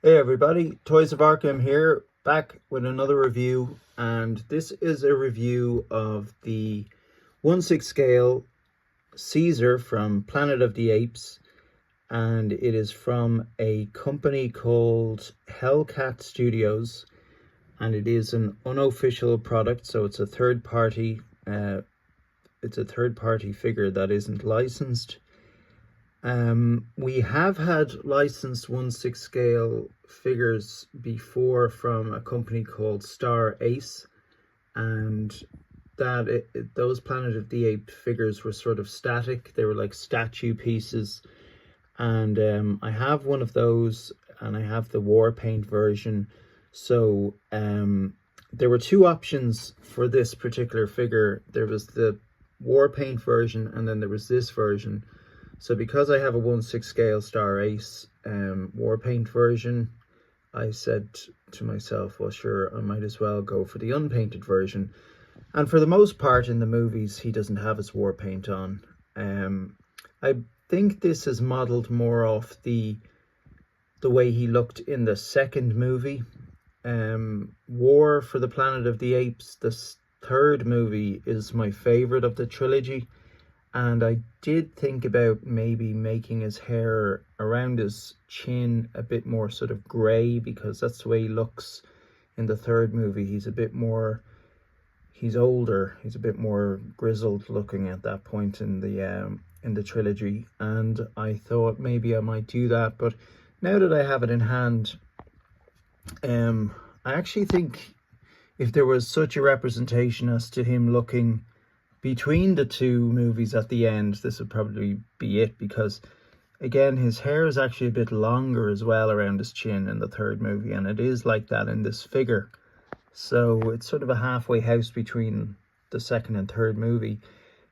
Hey everybody, Toys of Arkham here, back with another review, and this is a review of the 1/6 scale Caesar from Planet of the Apes, and it is from a company called Hellcat Studios, and it is an unofficial product, so it's a third party. It's a third party figure that isn't licensed. We have had licensed 1/6 scale figures before from a company called Star Ace, and those Planet of the Apes figures were sort of static. They were like statue pieces, and I have one of those, and I have the war paint version. So there were two options for this particular figure. There was the war paint version, and then there was this version. So because I have a 1/6 scale Star Ace war paint version, I said to myself, well, sure, I might as well go for the unpainted version. And for the most part in the movies, he doesn't have his war paint on. I think this is modeled more off the way he looked in the second movie, War for the Planet of the Apes. The third movie is my favorite of the trilogy. And I did think about maybe making his hair around his chin a bit more sort of grey, because that's the way he looks in the third movie. He's older, he's a bit more grizzled looking at that point in the trilogy, and I thought maybe I might do that. But now that I have it in hand, I actually think if there was such a representation as to him looking between the two movies at the end, this would probably be it, because again, his hair is actually a bit longer as well around his chin in the third movie, and it is like that in this figure. So it's sort of a halfway house between the second and third movie.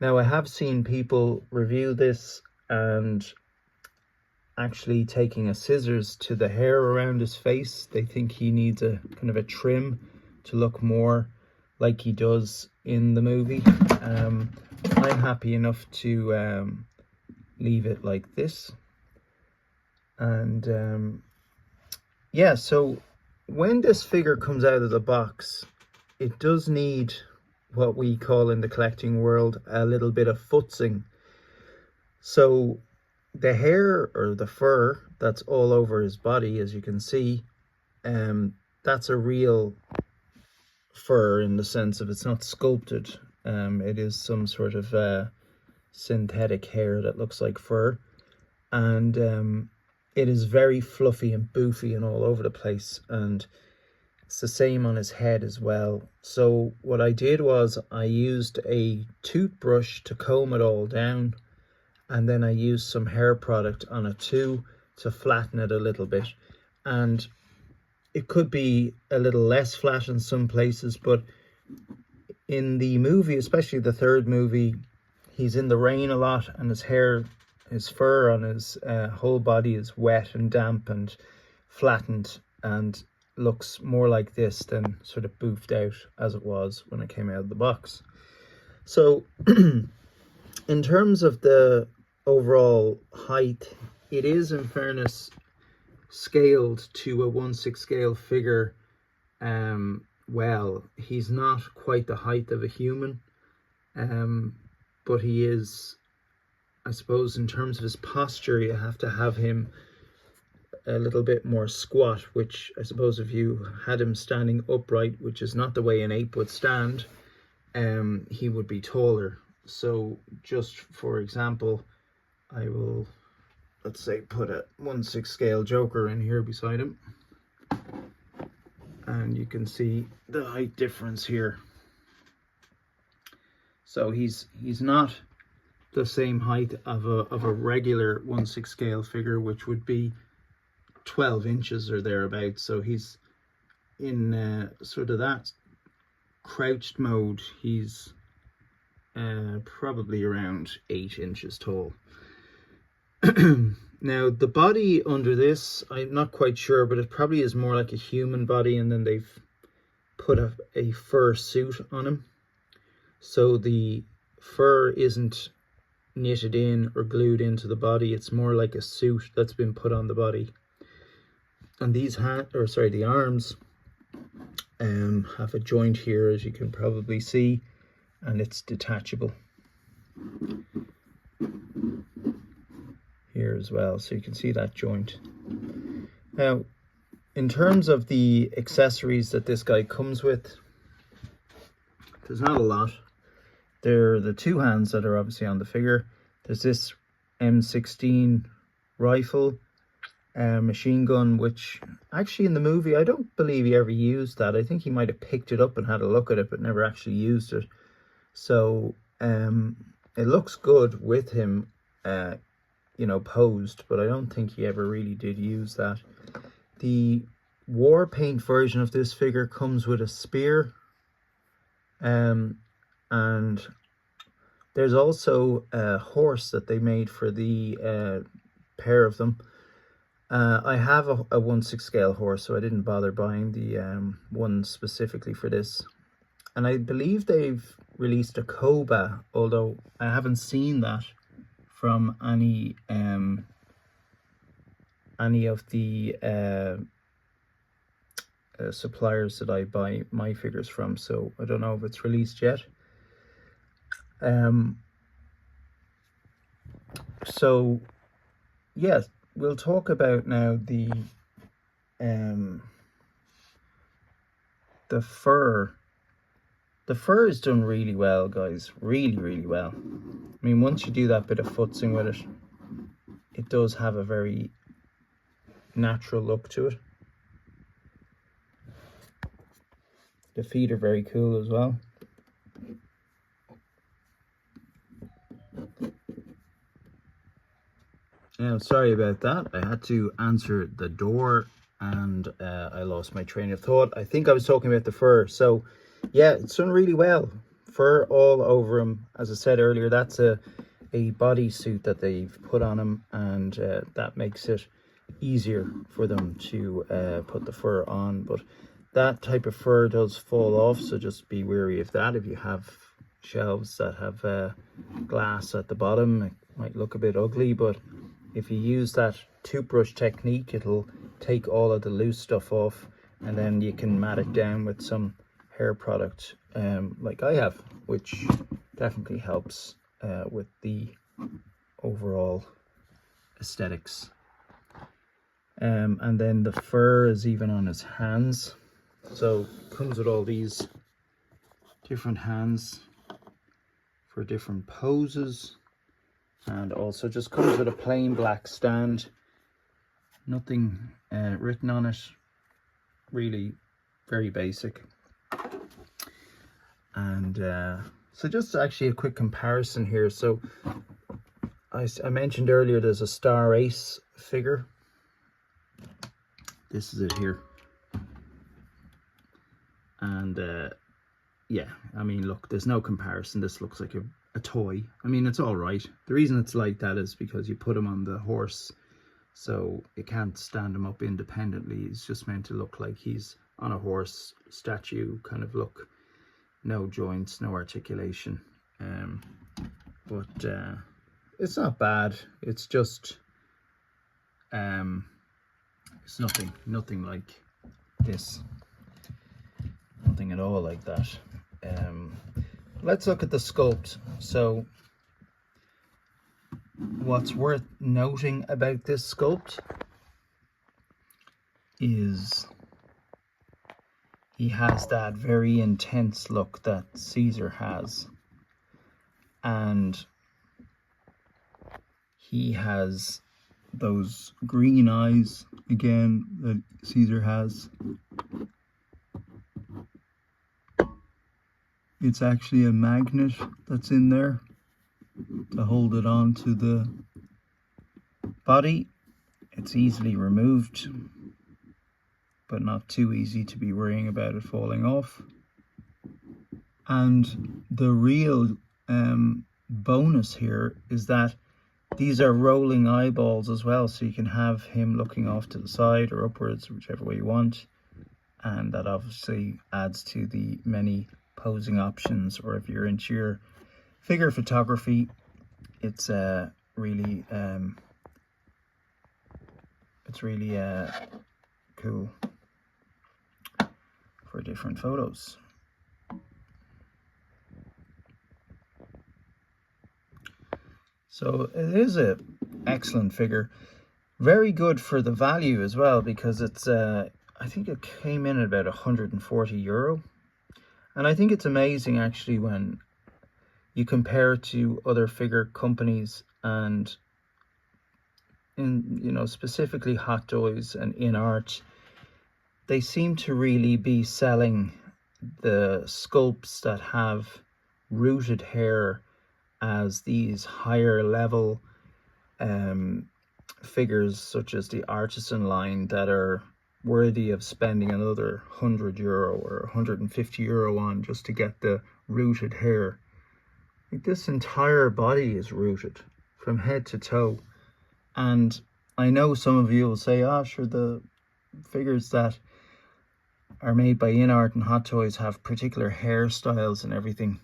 Now, I have seen people review this and actually taking a scissors to the hair around his face. They think he needs a kind of a trim to look more like he does in the movie. I'm happy enough to leave it like this. And yeah, so when this figure comes out of the box, it does need what we call in the collecting world a little bit of futzing. So the hair or the fur that's all over his body, as you can see, that's a real fur in the sense of it's not sculpted. It is some sort of synthetic hair that looks like fur, and it is very fluffy and boofy and all over the place, and it's the same on his head as well. So what I did was I used a toothbrush to comb it all down, and then I used some hair product on it too to flatten it a little bit. And it could be a little less flat in some places, but in the movie, especially the third movie, he's in the rain a lot, and his fur on his whole body is wet and damp and flattened, and looks more like this than sort of boofed out as it was when it came out of the box. So in terms of the overall height, it is, in fairness, scaled to a 1/6 scale figure. Well, he's not quite the height of a human, but he is, I suppose, in terms of his posture, you have to have him a little bit more squat, which I suppose if you had him standing upright, which is not the way an ape would stand, he would be taller. So just for example, I will, let's say, put a 1/6 scale Joker in here beside him, and you can see the height difference here. So he's not the same height of a regular 1/6 scale figure, which would be 12 inches or thereabouts. So he's in sort of that crouched mode. He's probably around 8 inches tall. Now, the body under this, I'm not quite sure, but it probably is more like a human body, and then they've put a fur suit on him. So the fur isn't knitted in or glued into the body. It's more like a suit that's been put on the body. And these the arms have a joint here, as you can probably see, and it's detachable here as well, so you can see that joint. Now, in terms of the accessories that this guy comes with, there's not a lot. There are the two hands that are obviously on the figure. There's this M16 rifle, machine gun, which actually in the movie I don't believe he ever used that. I think he might have picked it up and had a look at it but never actually used it. So it looks good with him you know, posed, but I don't think he ever really did use that. The war paint version of this figure comes with a spear, and there's also a horse that they made for the pair of them. I have a 1/6 scale horse, so I didn't bother buying the one specifically for this. And I believe they've released a Koba, although I haven't seen that from any of the suppliers that I buy my figures from, so I don't know if it's released yet. So yeah, we'll talk about now the fur. The fur is done really well, guys, really well. I mean, once you do that bit of futzing with it, it does have a very natural look to it. The feet are very cool as well. Now, sorry about that. I had to answer the door and I lost my train of thought. I think I was talking about the fur. So yeah, it's done really well. Fur all over him. As I said earlier, that's a bodysuit that they've put on him, and that makes it easier for them to put the fur on. But that type of fur does fall off, so just be wary of that. If you have shelves that have glass at the bottom, it might look a bit ugly, but if you use that toothbrush technique, it'll take all of the loose stuff off, and then you can mat it down with some hair product like I have, which definitely helps with the overall aesthetics. And then the fur is even on his hands, so comes with all these different hands for different poses, and also just comes with a plain black stand, nothing written on it, really very basic. And so just actually a quick comparison here. So I mentioned earlier there's a Star Ace figure. This is it here. And yeah, I mean, look, there's no comparison. This looks like a toy. I mean, it's all right. The reason it's like that is because you put him on the horse, so you can't stand him up independently. It's just meant to look like he's on a horse statue kind of look. No joints, no articulation, but it's not bad. It's just it's nothing like this, nothing at all like that. Let's look at the sculpt. So what's worth noting about this sculpt is he has that very intense look that Caesar has, and he has those green eyes again that Caesar has. It's actually a magnet that's in there to hold it on to the body. It's easily removed, but not too easy to be worrying about it falling off. And the real bonus here is that these are rolling eyeballs as well, so you can have him looking off to the side or upwards, whichever way you want, and that obviously adds to the many posing options. Or if you're into your figure photography, it's really cool for different photos. So it is a excellent figure. Very good for the value as well, because it's I think it came in at about €140. And I think it's amazing actually when you compare it to other figure companies, and in, you know, specifically Hot Toys and InArt, they seem to really be selling the sculpts that have rooted hair as these higher level figures, such as the artisan line, that are worthy of spending another €100 or €150 on just to get the rooted hair. Like, this entire body is rooted from head to toe. And I know some of you will say, oh sure, the figures that are made by InArt and Hot Toys have particular hairstyles and everything,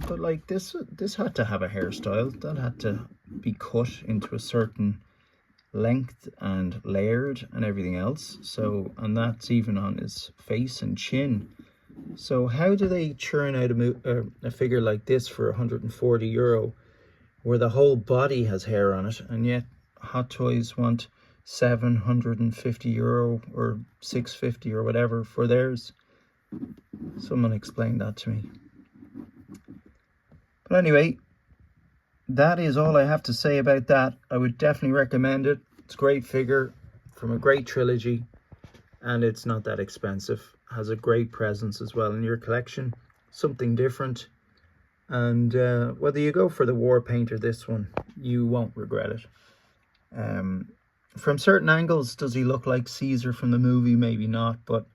but like this had to have a hairstyle. That had to be cut into a certain length and layered and everything else. So, and that's even on his face and chin. So how do they churn out a figure like this for €140 where the whole body has hair on it, and yet Hot Toys want €750 or €650 or whatever for theirs? Someone explained that to me. But anyway, that is all I have to say about that. I would definitely recommend it. It's a great figure from a great trilogy, and it's not that expensive. Has a great presence as well in your collection, something different. And whether you go for the war paint or this one, you won't regret it. From certain angles, does he look like Caesar from the movie? Maybe not, but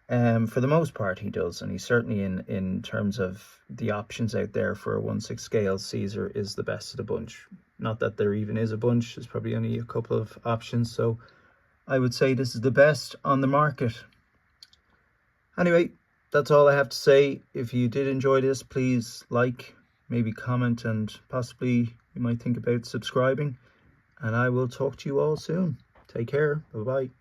for the most part he does. And he's certainly, in terms of the options out there for a 1/6 scale, Caesar is the best of the bunch. Not that there even is a bunch, there's probably only a couple of options, so I would say this is the best on the market. Anyway, that's all I have to say. If you did enjoy this, please like, maybe comment, and possibly you might think about subscribing. And I will talk to you all soon. Take care. Bye-bye.